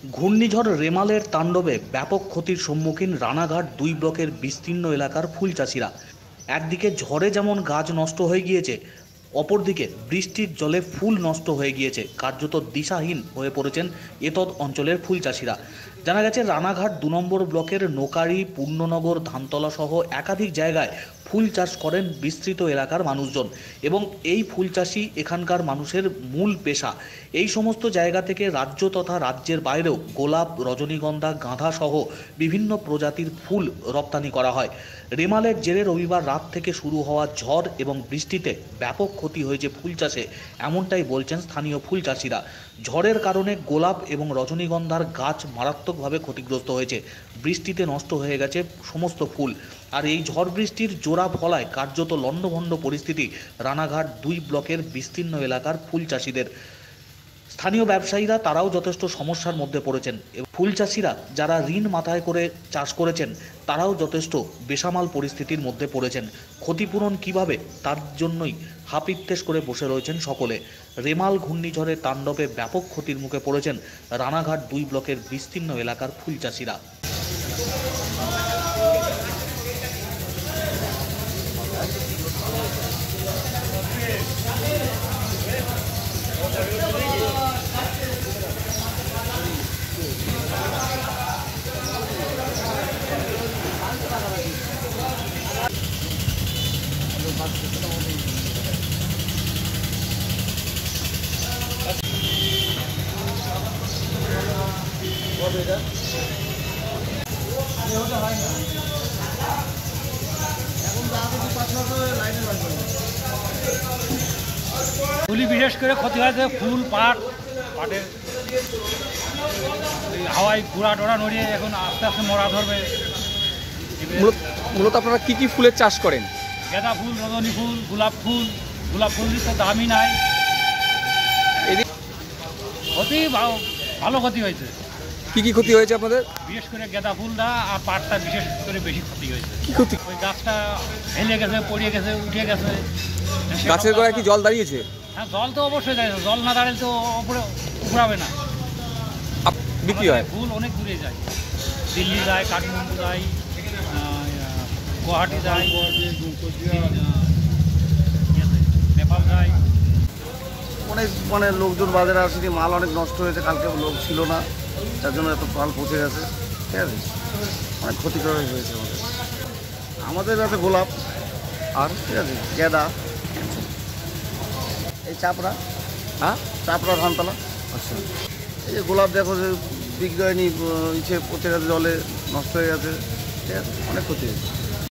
ঘূর্ণিঝড় রেমালের তাণ্ডবে ব্যাপক ক্ষতির সম্মুখীন রানাঘাট ২ ব্লকের বিস্তীর্ণ এলাকার ফুল চাষিরা। একদিকে ঝড়ে যেমন গাছ নষ্ট হয়ে গিয়েছে, অপরদিকে বৃষ্টির জলে ফুল নষ্ট হয়ে গিয়েছে। কার্যত দিশাহীন হয়ে পড়েছেন এতদ অঞ্চলের ফুল চাষিরা। জানা গেছে রানাঘাট ২ নম্বর ব্লকের নোকারি, পূর্ণনগর, ধানতলা সহ একাধিক জায়গায় ফুল চাষ করেন বিস্তৃত এলাকার মানুষজন এবং এই ফুল চাষই এখানকার মানুষের মূল পেশা। এই সমস্ত জায়গা থেকে রাজ্য তথা রাজ্যের বাইরেও গোলাপ, রজনীগন্ধা, গাঁদা সহ বিভিন্ন প্রজাতির ফুল রপ্তানি করা হয়। রেমালের জেরে রবিবার রাত থেকে শুরু হওয়া ঝড় এবং বৃষ্টিতে ব্যাপক ক্ষতি হয়েছে ফুল চাষে, এমনটাই বলছেন স্থানীয় ফুল চাষিরা। ঝড়ের কারণে গোলাপ এবং রজনীগন্ধার গাছ মারাত্মকভাবে ক্ষতিগ্রস্ত হয়েছে। বৃষ্টিতে নষ্ট হয়ে গেছে সমস্ত ফুল। আর এই ঝড় বৃষ্টির জোড়া ফলায় কার্যত লণ্ডভণ্ড পরিস্থিতি রানাঘাট ২ ব্লকের বিস্তীর্ণ এলাকার ফুল চাষিদের। স্থানীয় ব্যবসায়ীরা তারাও যথেষ্ট সমস্যার মধ্যে পড়েছেন। ফুল চাষিরা যারা ঋণ মাথায় করে চাষ করেছেন তারাও যথেষ্ট বেসামাল পরিস্থিতির মধ্যে পড়েছেন। ক্ষতিপূরণ কিভাবে তার জন্যই হাপিত্যেশ করে বসে রয়েছেন সকলে। রেমাল ঘূর্ণিঝড়ের তাণ্ডবে ব্যাপক ক্ষতির মুখে পড়েছেন রানাঘাট ২ ব্লকের বিস্তীর্ণ এলাকার ফুল চাষিরা। ফুলি বিশেষ করে ক্ষতি হয়েছে ফুল, পাটের হাওয়ায় ঘোড়া টোড়া নড়িয়ে এখন আস্তে আস্তে মরা ধরবে। মূলত আপনারা কি কি ফুলের চাষ করেন? গাঁদা ফুল, রজনী ফুল, গোলাপ ফুল তো দামই নাই। ক্ষতি ভালো ক্ষতি হয়েছে। কি কি ক্ষতি হয়েছে আপনাদের? বিশেষ করে গাঁদা ফুলটা আর পাটটা বিশেষ করে বেশি ক্ষতি হয়েছে। কি ক্ষতি? ওই গাছটা হেলে গেছে, পড়িয়ে গেছে, উঠে গেছে। গাছের গোড়ায় কি জল দাঁড়িয়েছে? হ্যাঁ, জল তো অবশ্যই দাঁড়িয়েছে। জল না দাঁড়ালে তো উপরাবে না। বিক্রি হয়? ফুল অনেক দূরে যায়, দিল্লি যায়, কাঠমান্ডু যায়, গুয়াহাটি যায়, নেপাল যায়। অনেক লোকজন বাজারে আসেনি, মাল অনেক নষ্ট হয়েছে। কালকে লোক ছিল না, তার জন্য এত মাল পচে গেছে। ঠিক আছে, অনেক ক্ষতিকর হয়েছে আমাদের কাছে গোলাপ আর ঠিক আছে গাঁদা, এই চাপড়া, হ্যাঁ চাপড়া, ধানতলা। আচ্ছা, এই যে গোলাপ দেখো যে বিক্রি হয়নি, পচে গেছে, জলে নষ্ট হয়ে গেছে। ঠিক আছে, অনেক ক্ষতি হয়েছে।